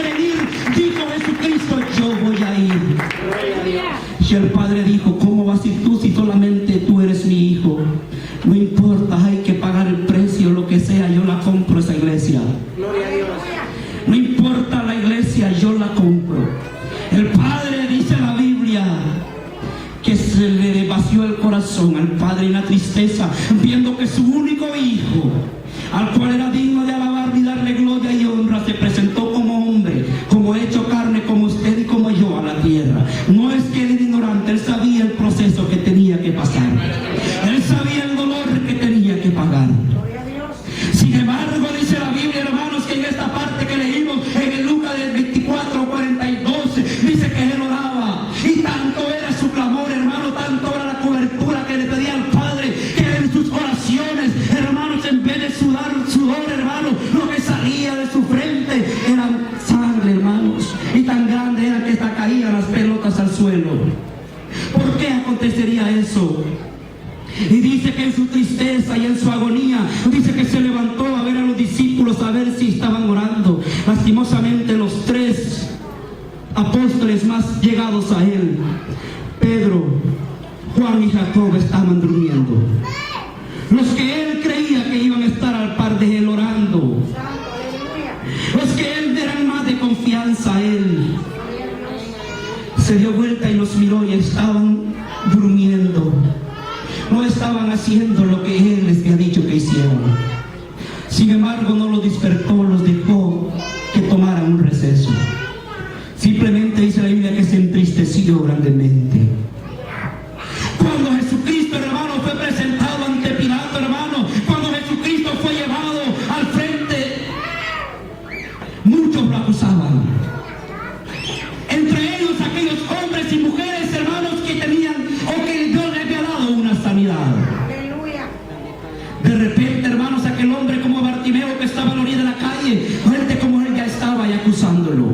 quieren ir, dijo Jesucristo, yo voy a ir. Y el Padre dijo, ¿cómo vas a ir tú si solamente tú eres mi hijo? No importa, hay que pagar el precio, lo que sea, yo la compro esa iglesia. Gloria a Dios. No importa la iglesia, yo la compro. El Padre, dice la Biblia, que se le vació el corazón al Padre en la tristeza, viendo que su único hijo, al cual era digno de alabar y darle gloria y honra, se presentó como hombre, como hecho carne, como usted y como yo a la tierra. No es que él era ignorante, él sabía el proceso que tenía que pasar. Él sabía el dolor que tenía que pagar. Sin embargo, dice la Biblia, hermanos, que en esta parte que leímos en el Lucas del 24:42, dice que él oraba y tanto era su clamor, hermano, tanto era la cobertura que le pedía al Padre, que en sus oraciones, hermanos, en vez de sudor, hermano, lo que salía de su frente era sangre, hermanos, y tan grande era que hasta caían las pelotas al suelo. ¿Por qué acontecería eso? Y dice que en su tristeza y en su agonía, dice que se levantó a ver a los discípulos, a ver si estaban orando. Lastimosamente los tres apóstoles más llegados a él, Pedro, Juan y Jacob, estaban durmiendo. Los que él creía que iban a estar al par de él orando, los que él eran más de confianza a él, se dio vuelta y los miró y estaban durmiendo. No estaban haciendo lo que él les había dicho que hicieran. Sin embargo, no los despertó, los dejó que tomaran un receso. Simplemente dice la Biblia que se entristeció grandemente. Cuando Jesucristo, hermano, fue presentado ante Pilato, hermano, cuando Jesucristo fue llevado al frente, muchos lo acusaban. Entre ellos aquellos hombres y mujeres, hermanos, que tenían o que Dios les había dado una sanidad. De repente, hermanos, aquel hombre como Bartimeo que estaba a la orilla de la calle, gente como él ya estaba ahí acusándolo.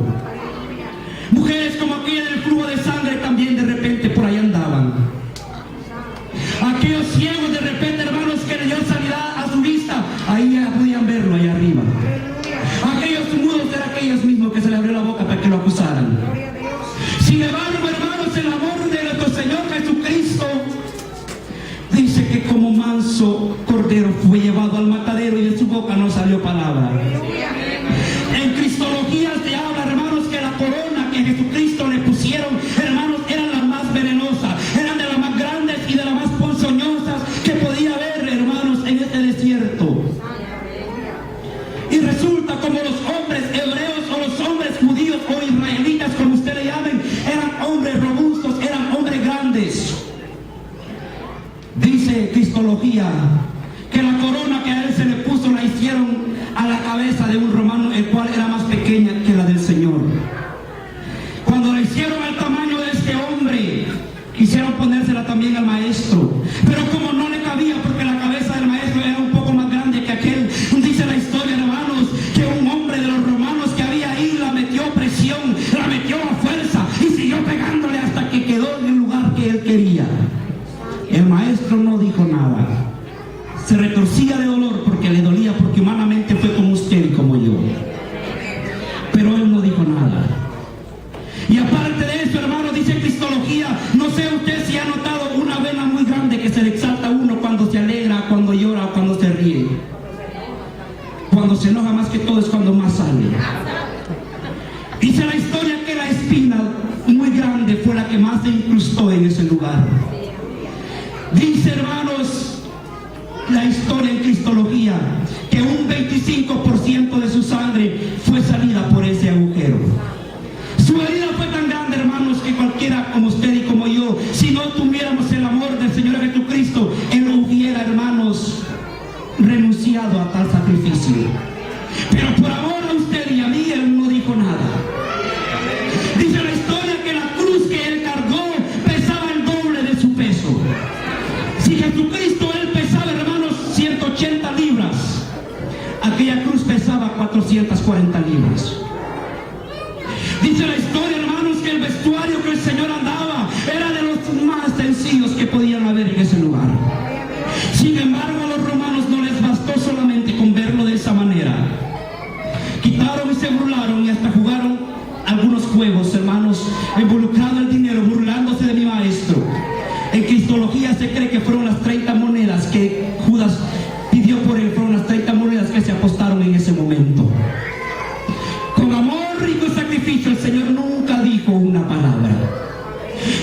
Mujeres como aquella del flujo de sangre también de repente por ahí andaban. Aquellos ciegos de repente, hermanos, que le dio sanidad a su vista, ahí ya podían verlo allá arriba. Aquellos mudos eran aquellos mismos que se le abrió la boca para que lo acusaran. Sin embargo, hermanos, el amor de nuestro Señor Jesucristo dice que como manso cordero fue llevado al matadero y de su boca no salió palabra. En cristología se habla, hermanos, que la corona que Jesucristo le pusieron, hermanos, eran las más venenosas, eran de las más grandes y de las más ponzoñosas que podía haber, hermanos, en este desierto. Y resulta como los hombres hebreos o los hombres judíos o israelitas, como usted le llamen, eran hombres robustos, eran hombres grandes. Dice cristología que la corona que a él se le puso la hicieron a la cabeza de un romano, el cual era más pequeña que la del Señor. Cuando la hicieron al tamaño de este hombre, quisieron ponérsela también al maestro, pero como no le cabía porque la cabeza del maestro era un poco más grande que aquel, dice la historia, hermanos, que un hombre de los romanos que había ahí la metió presión, la metió a fuerza y siguió pegándole hasta que quedó en el lugar que él quería. El maestro no dijo nada, se retorcía de dolor porque le dolía, porque humanamente fue como usted y como yo, pero él no dijo nada. Y aparte de eso, hermano, dice cristología, no sé usted si ha notado una vena muy grande que se le exalta a uno cuando se alegra, cuando llora, cuando se ríe. Cuando se enoja más que todo es cuando más sale. Dice la historia que la espina muy grande fue la que más se incrustó en ese lugar. Dice, hermanos, la historia en cristología que un 25% de su sangre fue salida por ese agujero. Su herida fue tan grande, hermanos, que cualquiera como usted y como yo, si no tuviéramos el amor del Señor Jesucristo, él hubiera, hermanos, renunciado a tal sacrificio. Pero por amor a usted y a mí, él no dijo nada. Dice la historia que la cruz que él cargó pesaba el doble de su peso. Si Jesucristo, él pesaba, hermanos, 180 libras, aquella cruz pesaba 440 libras. Dice la historia, hermanos, que el vestuario que el Señor andaba era de los más sencillos que podían haber en ese lugar. Sin embargo, a los romanos no les bastó solamente con verlo de esa manera. Quitaron y se burlaron y hasta jugaron involucrado el dinero, burlándose de mi maestro. En cristología se cree que fueron las 30 monedas que Judas pidió por él, fueron las 30 monedas que se apostaron en ese momento. Con amor y con sacrificio el Señor nunca dijo una palabra.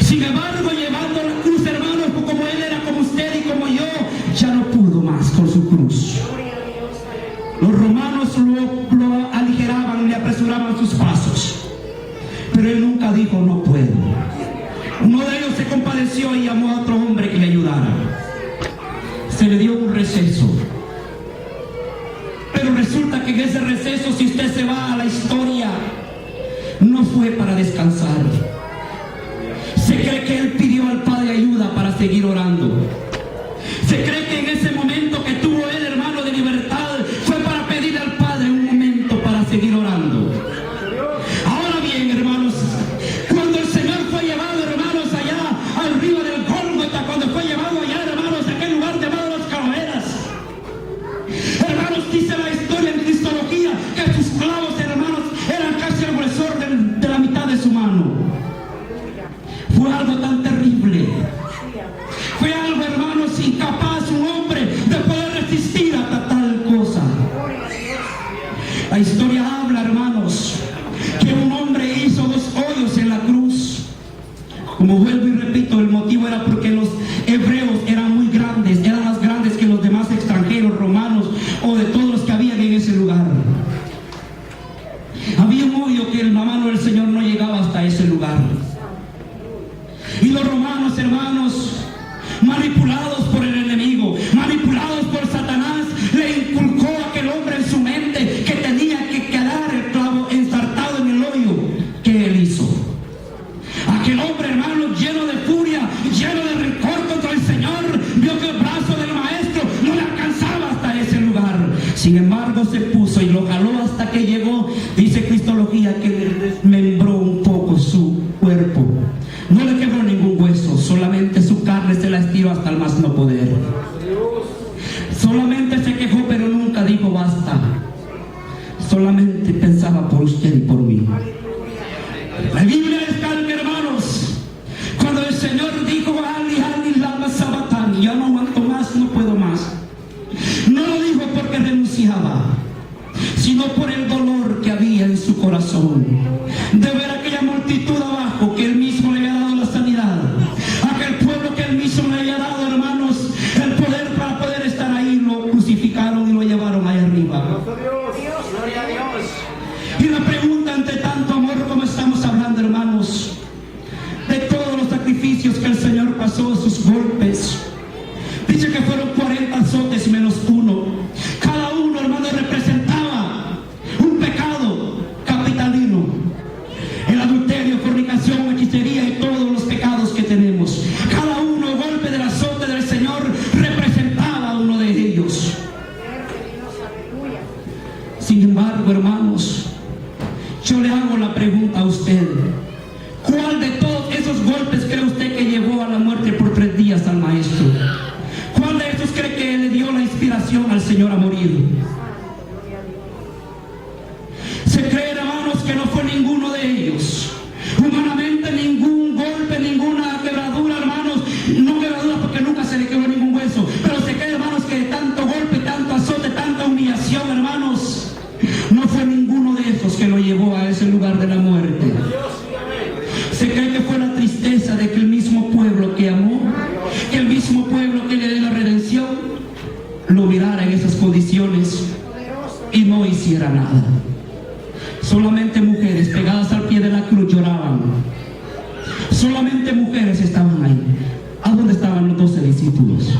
Sin embargo, llevando la cruz, hermanos, como Él era, como usted y como yo, ya no pudo más con su cruz. Los romanos lo aligeraban, le apresuraban sus pasos, pero Él nunca dijo no puedo. Uno de ellos se compadeció y llamó a otro hombre que le ayudara. Se le dio un receso, pero resulta que en ese receso, si usted se va a la historia, no fue para descansar. Se cree que Él pidió al Padre ayuda para seguir orando. Se cree que en ese momento que tuvo Él, hermano, de libertad, fue para pedir al Padre un momento para seguir orando. Ahora bien, hermanos, cuando el Señor fue llevado, hermanos, allá arriba del Gólgota, cuando fue llevado allá, hermanos, a aquel lugar llamado Las Calaveras, hermanos, dice la historia en cristología que sus clavos, hermanos, eran casi el gruesor de la mitad de su mano. Fue algo tan terrible. Fue algo, hermanos, incapaz un hombre de poder resistir a tal cosa. La historia habla, hermanos, que un hombre hizo 2 hoyos en la cruz. Como vuelvo y repito, el motivo era porque los hebreos eran muy grandes, eran más grandes que los demás extranjeros, romanos o de todos los que habían en ese lugar. Había un hoyo que la mano del Señor no llegaba hasta ese lugar. Y los romanos, hermanos, manipulados por el enemigo, manipulados por Satanás, le inculcó a aquel hombre en su mente que tenía que quedar el clavo ensartado en el hoyo que él hizo. Aquel hombre, hermano, lleno de furia, lleno de rencor contra el Señor, vio que el brazo del maestro no le alcanzaba hasta ese lugar. Sin embargo, se puso y lo jaló hasta que llegó. Dice cristología que le desmembró un poco su cuerpo. No le quebró ningún hueso, solamente su carne se la estiró hasta el más no poder. Solamente se quejó, pero nunca dijo basta. Solamente pensaba por usted y por mí. La Biblia descarga, hermanos, cuando el Señor dijo Ali, Ali, lama sabatani, ya no aguanto más, no puedo más. No lo dijo porque renunciaba, sino por el dolor que había en su corazón de ver aquella multitud abajo que él mismo le había dado la sanidad, aquel pueblo que él mismo le había dado, hermanos, el poder para poder estar ahí. Lo crucificaron y lo llevaron ahí arriba. Gloria a Dios. Y la pregunta, ante tanto amor como estamos hablando, hermanos, de todos los sacrificios que el Señor pasó, sus golpes, dice que fueron 40 azotes menos uno. Cada uno, hermano, representaba un pecado capitalino: el adulterio, fornicación, hechicería y todos los pecados que tenemos. Cada uno, el golpe del azote del Señor representaba uno de ellos. Sin embargo, hermanos, yo le hago la pregunta a usted: ¿cuál de todos esos golpes cree usted que llevó a la muerte por 3 días al maestro? ¿Cuál de esos cree que le dio la inspiración al Señor a morir? Se cree, hermanos, que no fue ninguno de ellos. Humanamente, ningún golpe, ninguna quebradura, hermanos, no quebradura porque nunca se le quebró ningún hueso, pero se cree, hermanos, que tanto golpe, tanto azote, tanta humillación, hermanos, no fue ninguno de esos que lo llevó a ese lugar de la muerte. Se cree que fue la tristeza de que el mismo pueblo que amó, que el mismo pueblo que le dio la redención, lo mirara en esas condiciones y no hiciera nada. Solamente mujeres pegadas al pie de la cruz lloraban. Solamente mujeres estaban ahí. ¿A dónde estaban los 12 discípulos?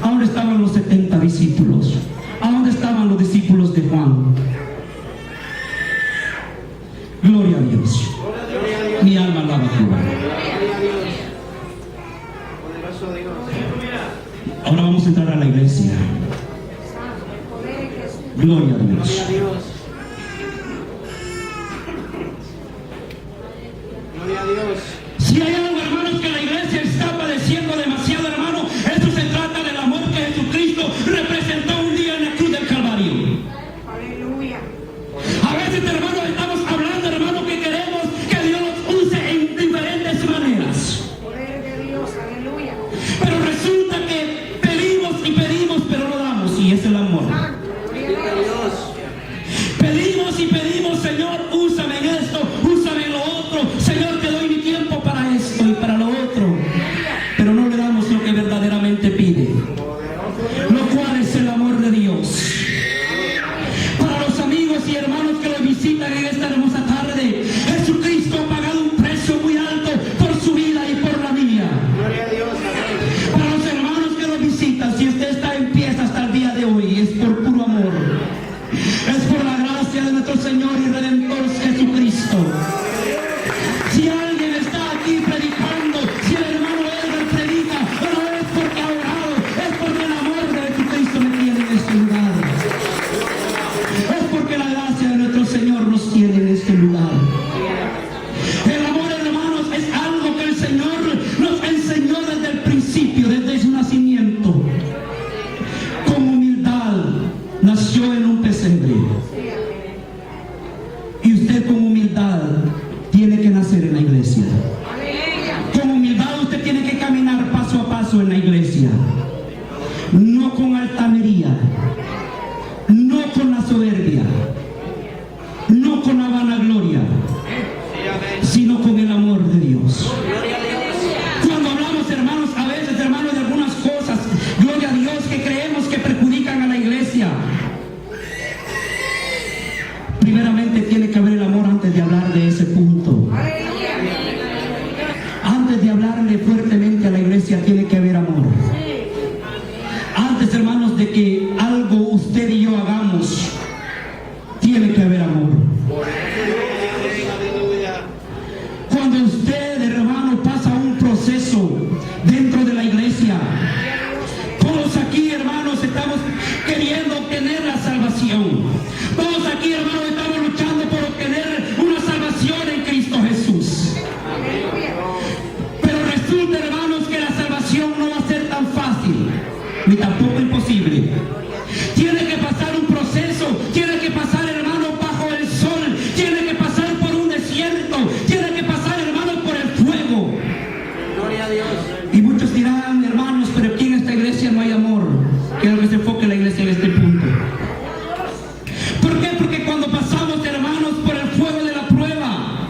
¿A dónde estaban los 70 discípulos? ¿A dónde estaban los discípulos de Juan? Gloria a Dios. Mi alma alaba a Jehová. Ahora vamos a entrar a la iglesia. Gloria a Dios. Gloria a Dios. Si hay algo, hermanos, que la iglesia está padeciendo demasiado, hermano, esto se trata del amor que Jesucristo representó un día en la cruz del Calvario. Aleluya. A veces, hermanos, estamos hablando, hermanos, que queremos que Dios nos use Bendito Dios. Pedimos y pedimos, Señor, úsame en esto, úsame en lo otro. Señor, te doy mi tiempo para esto y para lo otro. Pero no le damos lo que verdaderamente pide, lo cual es el amor de Dios. Para los amigos y hermanos que lo visitan en esta hermosa tarde, Jesucristo ha pagado un precio muy alto por su vida y por la mía. Gloria a Dios. Amén. Para los hermanos que lo visitan, si usted está en pie hasta el día de hoy, es por puro amor. Es por la gracia de nuestro Señor y Redentor Jesucristo. Si alguien está aquí predicando, si el hermano Edgar predica, no es porque ha orado, es porque el amor de Jesucristo me tiene en este lugar. Es porque la gracia de nuestro Señor nos tiene en este lugar. El amor, hermanos, es algo que el Señor nos enseñó desde el principio, desde su nacimiento. Con humildad nació en un pesebre. Y usted con humildad tiene que nacer en la iglesia. Con humildad usted tiene que caminar paso a paso en la iglesia. No con altanería, no con la soberbia, no con la vanagloria, sino con el amor de Dios. Gloria a Dios. Cuando hablamos, hermanos, a veces, hermanos, de algunas cosas, gloria a Dios, que creemos que perjudican a la iglesia, primeramente tiene que haber el amor antes de hablar de ese punto. Antes de hablarle fuertemente a la iglesia tiene que haber amor. Antes, hermanos, de que algo usted y yo hagamos, tiene que haber amor. Aleluya. Cuando usted, hermano, pasa un proceso dentro de la iglesia, todos aquí, hermanos, estamos queriendo obtener la salvación. Todos aquí, hermanos, estamos luchando por obtener una salvación en Cristo Jesús. Pero resulta, hermanos, que la salvación no va a ser tan fácil, ni tampoco imposible. Tiene que pasar un proceso, tiene que pasar, hermano, bajo el sol, tiene que pasar por un desierto, tiene que pasar, hermano, por el fuego. Gloria a Dios. Y muchos dirán, hermanos, pero aquí en esta iglesia no hay amor. Quiero que se enfoque la iglesia en este punto. ¿Por qué? Porque cuando pasamos, hermanos, por el fuego de la prueba,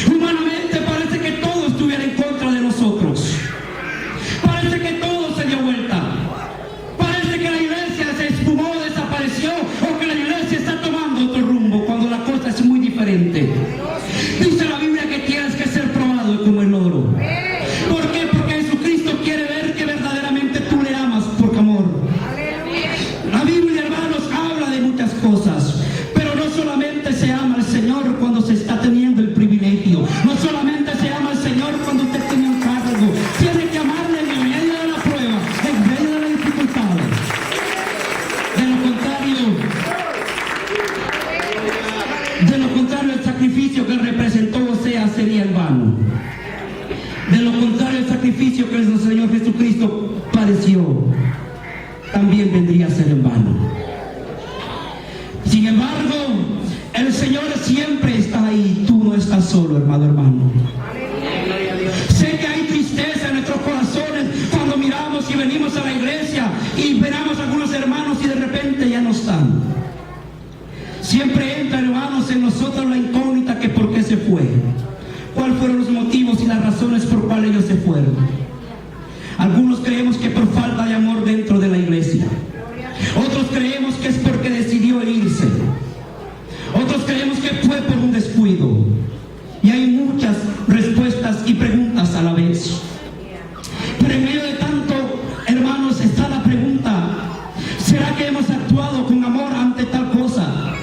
humanamente parece que todo estuviera en contra de nosotros. Parece que todo se dio vuelta. Parece que la iglesia se esfumó, desapareció, o que la iglesia está tomando otro rumbo, cuando la cosa es muy diferente. Dice la Biblia que tienes que ser probado como el oro. ¿Por qué? Porque Jesucristo quiere ver que verdaderamente tú le amas por amor. La Biblia, hermanos, habla de muchas cosas, pero no solamente se ama al Señor cuando se está teniendo el privilegio, no solamente se ama al Señor cuando usted tiene un cargo, tiene que amarle en medio de la prueba, en medio de las dificultades. De lo contrario, el sacrificio que representó Osea sería en vano. De lo contrario, el sacrificio que el Señor Jesucristo padeció también vendría a ser en vano. Sin embargo, el Señor siempre está ahí. Tú no estás solo, hermano. Gloria a Dios. Sé que hay tristeza en nuestros corazones cuando miramos y venimos a la iglesia y veramos a algunos hermanos y de repente ya no están. Siempre entra, hermanos, en nosotros la incógnita que por qué se fue. ¿Cuáles fueron los motivos y las razones por cuales ellos se fueron? Algunos creemos que por falta de amor dentro de la iglesia. Otros creemos que es porque decidió irse. Otros creemos que fue por un descuido. Y hay muchas respuestas y preguntas a la vez. Pero en medio de tanto, hermanos, está la pregunta: ¿será que hemos actuado con amor ante tal cosa?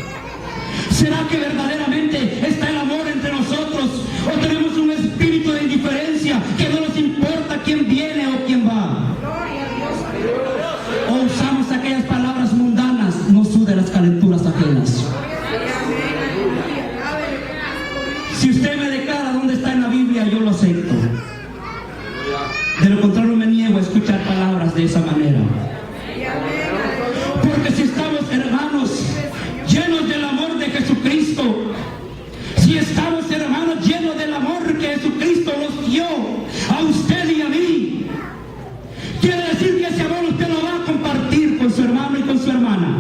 ¿Será que verdaderamente está el amor entre nosotros? ¿O tenemos un espíritu de indiferencia que no nos importa quién viene o quién va? ¿O usamos aquellas palabras mundanas: no sude las calenturas ajenas? Si usted me declara dónde está en la Biblia, yo lo acepto. De lo contrario, me niego a escuchar palabras de esa manera. Porque si estamos, hermanos, llenos del amor de Jesucristo, si estamos, hermanos, llenos del amor que Jesucristo nos dio a usted y a mí, quiere decir que ese amor usted lo va a compartir con su hermano y con su hermana.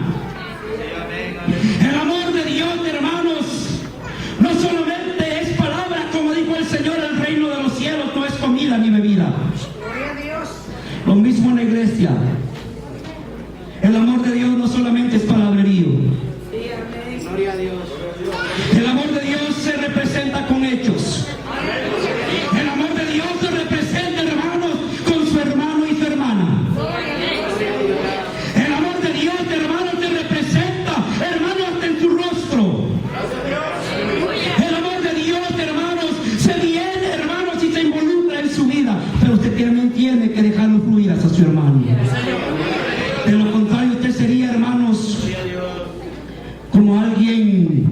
alguien,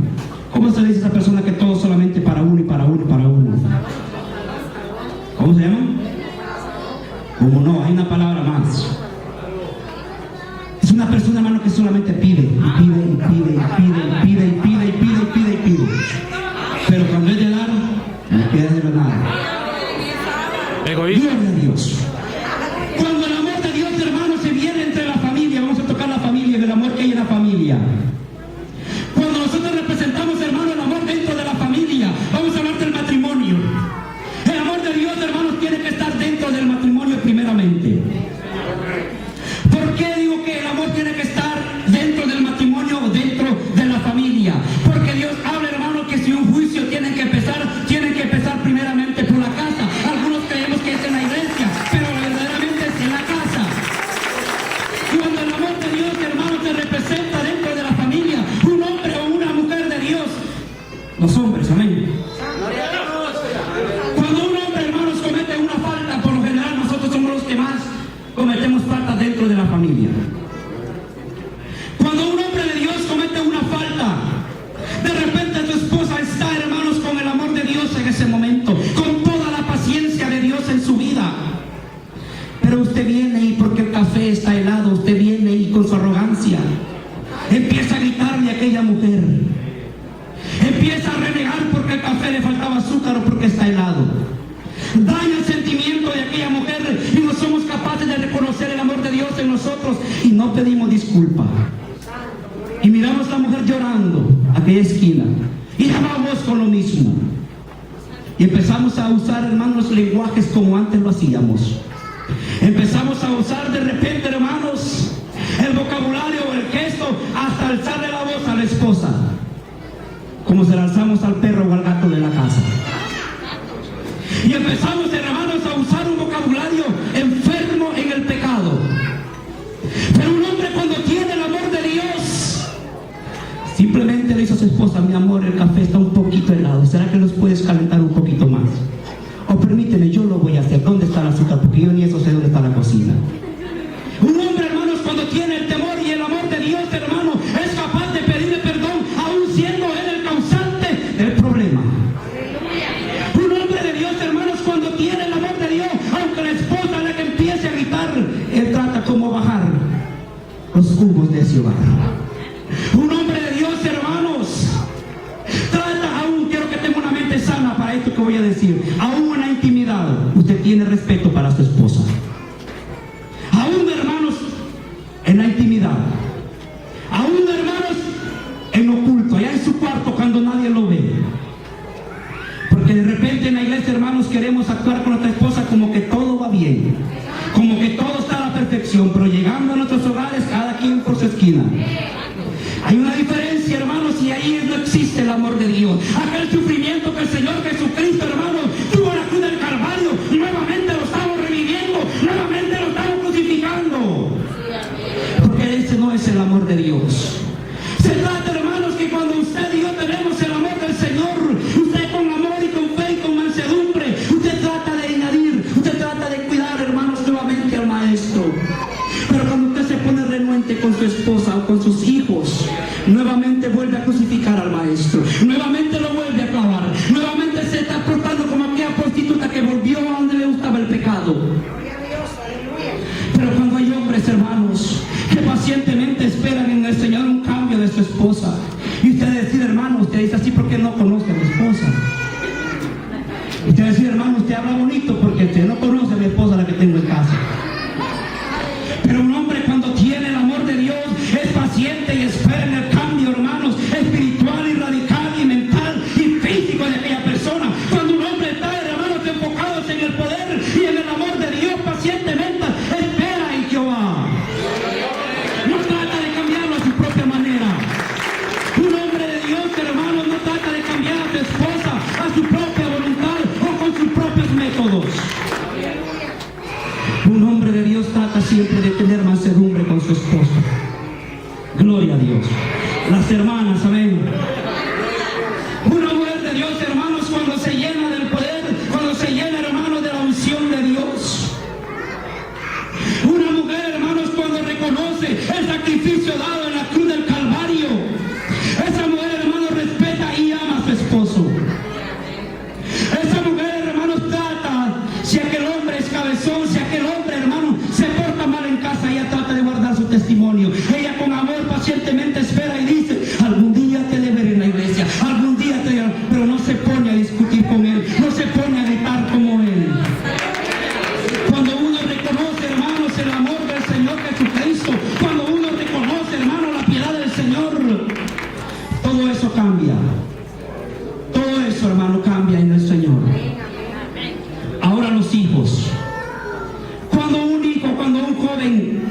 ¿cómo se le dice a esa persona que todo solamente para uno y para uno y para uno? ¿Cómo se llama? Como no, hay una palabra más. Es una persona, hermano, que solamente pide y pide y pide y pide y pide y pide y pide y pide y pide. Pero cuando es de dar, no quiere hacer nada. Egoísta. Gloria a Dios. Cuando el amor de Dios, hermano, se viene entre la familia, vamos a tocar la familia, el amor que hay en la familia. Cuando nosotros representamos, hermano, el amor dentro de la familia, vamos a hablar del matrimonio. El amor de Dios, hermanos, tiene que estar dentro del matrimonio primeramente. ¿Por qué digo que el amor tiene que estar dentro del matrimonio o dentro de la familia? Porque Dios habla, hermano, que si un juicio tiene que empezar primeramente por la casa. Algunos creemos que es en la iglesia, pero verdaderamente es en la casa. Cuando el amor de Dios, hermano, se representa dentro de la familia, un hombre o una mujer de Dios, los hombres, amén. Cuando un hombre, hermanos, comete una falta, por lo general nosotros somos los que más cometemos faltas dentro de la familia. Cuando un hombre de Dios comete una falta, de repente su esposa está, hermanos, con el amor de Dios en ese momento, con toda la paciencia de Dios en su vida. Pero usted viene y porque el café está helado, usted viene y con su arrogancia empieza a gritarle a aquella mujer. Empieza a renegar porque el café le faltaba azúcar o porque está helado. Daña el sentimiento de aquella mujer y no somos capaces de reconocer el amor de Dios en nosotros y no pedimos disculpa. Y miramos a la mujer llorando a aquella esquina y la vamos con lo mismo. Y empezamos a usar, hermanos, lenguajes como antes lo hacíamos. Empezamos a usar de repente, hermanos, el vocabulario o el gesto hasta alzarle la voz a la esposa, como se la alzamos al perro o al gato de la casa. Y empezamos, hermanos, a usar un vocabulario enfermo en el pecado. Pero un hombre cuando tiene el amor de Dios, simplemente le dice a su esposa: mi amor, el café está un poquito helado, ¿será que los puedes calentar un poquito más? O permíteme, yo lo voy a hacer. ¿Dónde está el azúcar? Porque yo ni eso sé dónde está la cocina. Un hombre, hermanos, cuando tiene el temor y el amor de Dios, hermano, es capaz de pedirle perdón, aún siendo él el causante del problema. Un hombre de Dios, hermanos, cuando tiene el amor de Dios, aunque la esposa la que empiece a gritar, él trata como bajar los humos de ese hogar. Un hombre de Dios, hermanos, trata, aún quiero que tenga una mente sana para esto que voy a decir, aún en la intimidad, usted tiene respeto para su esposa. Aún, hermanos, en la intimidad, aún, hermanos, en oculto, allá en su cuarto cuando nadie lo ve. Porque de repente en la iglesia, hermanos, queremos actuar con nuestra esposa como que todo va bien, como que todo está a la perfección, pero llegando a nuestros hogares, cada quien por su esquina. Hay una diferencia, hermanos, y ahí no existe el amor de Dios. Aquel sufrimiento que el Señor Jesucristo, hermanos, tuvo en la cruz del Calvario, nuevamente lo estamos reviviendo, nuevamente lo estamos crucificando. Porque ese no es el amor de Dios. Se trata, hermanos, que cuando usted y yo tenemos el amor del Señor, usted con amor y con fe y con mansedumbre, usted trata de añadir, usted trata de cuidar, hermanos, nuevamente al Maestro. Pero cuando usted se pone renuente con su esposa o con sus hijos, nuevamente vuelve a crucificar al Maestro, nuevamente lo vuelve a clavar, nuevamente se está portando como aquella prostituta que volvió a donde le gustaba el pecado. Pero cuando hay hombres, hermanos, que pacientemente esperan en el Señor un cambio de su esposa, y usted decide, hermano, usted dice así porque no conoce a mi esposa. Usted dice, hermano, usted habla bonito porque usted no conoce a mi esposa, la que tengo en casa. Pero un hombre cuando tiene el amor de Dios es paciente y espera en el cambio, hermanos, espiritual y radical y mental y físico de aquella persona. Cuando un hombre está, hermanos, enfocados en el poder y en el amor de Dios, pacientemente espera en Jehová. No trata de cambiarlo a su propia manera. Un hombre de Dios, hermanos, no trata de cambiar a su esposa a su propia voluntad o con sus propios métodos. Un hombre de Dios trata siempre de tener mansedumbre con su esposa. Gloria a Dios. Las hermanas, amén. Una mujer de Dios, hermanos, cuando se llena del poder, cuando se llena, hermanos, de la unción de Dios. Una mujer, hermanos, cuando reconoce el sacrificio dado en la cruz del Calvario. Esa mujer, Señor, todo eso cambia. Todo eso, hermano, cambia en el Señor. Ahora los hijos. Cuando un joven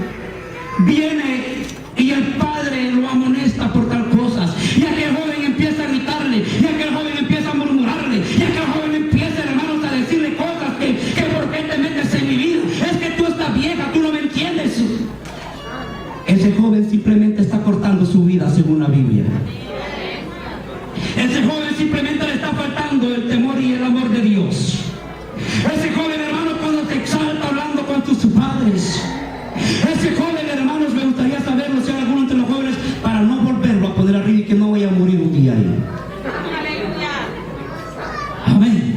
viene y el padre lo amonesta por tal cosa, y aquel joven empieza a gritarle, y aquel joven empieza a murmurarle, y aquel joven empieza, hermanos, a decirle cosas que por qué te metes en mi vida, es que tú estás vieja, tú no me entiendes. Ese joven simplemente está cortando su vida según la Biblia. Ese joven simplemente le está faltando el temor y el amor de Dios. Ese joven, hermano, cuando se exalta hablando con sus padres. Ese joven, hermanos, me gustaría saberlo, si hay alguno entre los jóvenes, para no volverlo a poner arriba y que no vaya a morir un día ahí. Amén.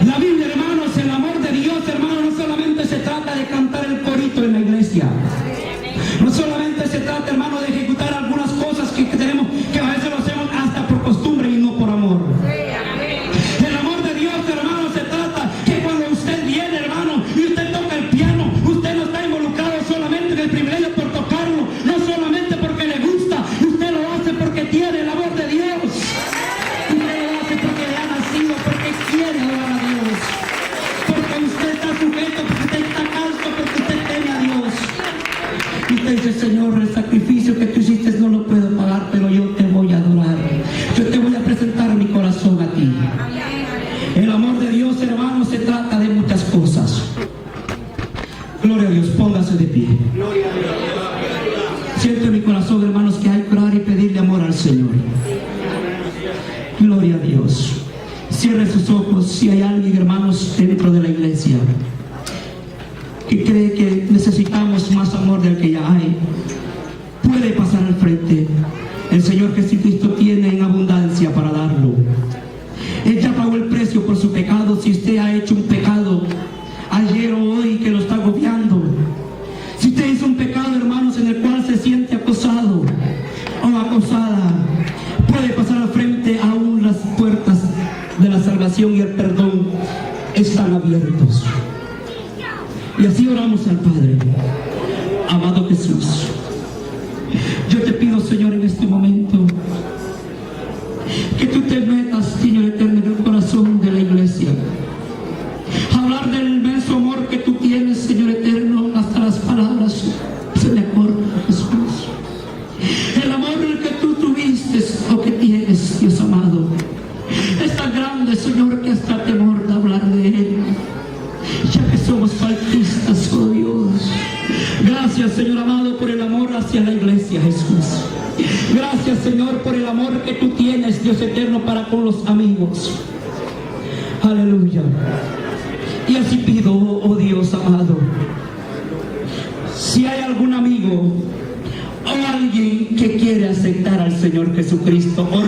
La Biblia, hermanos, el amor de Dios, hermanos, no solamente se trata de cantar el corito en la iglesia. No solamente se trata, hermano, de ejecutar algunas cosas que tenemos, que a veces lo hacemos hasta por costumbre y no por amor. El amor de Dios, hermano, se trata que cuando usted viene, hermano, y usted toca el piano, usted no está involucrado solamente en el privilegio por tocarlo, no solamente porque le gusta, usted lo hace porque tiene el amor de Dios. Usted lo hace porque le ha nacido, porque quiere adorar a Dios, porque usted está sujeto, porque usted está calzo, porque usted teme a Dios. Y usted dice: Señor, el sacrificio que tú hiciste no lo puedo pagar, pero yo te voy a adorar. Yo te voy a presentar mi corazón a ti. El amor de Dios, hermano, se trata de muchas cosas. Gloria a Dios, póngase de pie. Siento en mi corazón, hermanos, que hay que orar y pedirle amor al Señor. Gloria a Dios. Cierre sus ojos. Si hay alguien, hermanos, dentro de la iglesia que cree que necesitamos más amor del que ya hay, puede pasar al frente. El Señor Jesucristo tiene en abundancia para darlo. Él ya pagó el precio por su pecado. Si usted ha hecho un pecado ayer o hoy que lo está agobiando, si usted hizo un pecado, hermanos, en el cual se siente acosado o acosada, puede pasar al frente. Aún las puertas de la salvación y el perdón están abiertos. Y así oramos al Padre. Amado Jesús, yo te pido, Señor, en este momento, que tú te metas, Señor eterno, en el corazón de la iglesia. Hablar del inmenso amor que tú tienes, Señor eterno, hasta las palabras se me cortan, Jesús. El amor que tú tuviste o que tienes, Dios amado, es tan grande, Señor, que hasta temor de hablar de él, ya que somos faltistas, oh Dios. Gracias, Señor amado, por el amor hacia la iglesia, Jesús. Gracias, Señor, por el amor que tú tienes, Dios eterno, para con los amigos. Aleluya. Y así pido, oh Dios amado, si hay algún amigo o alguien que quiere aceptar al Señor Jesucristo,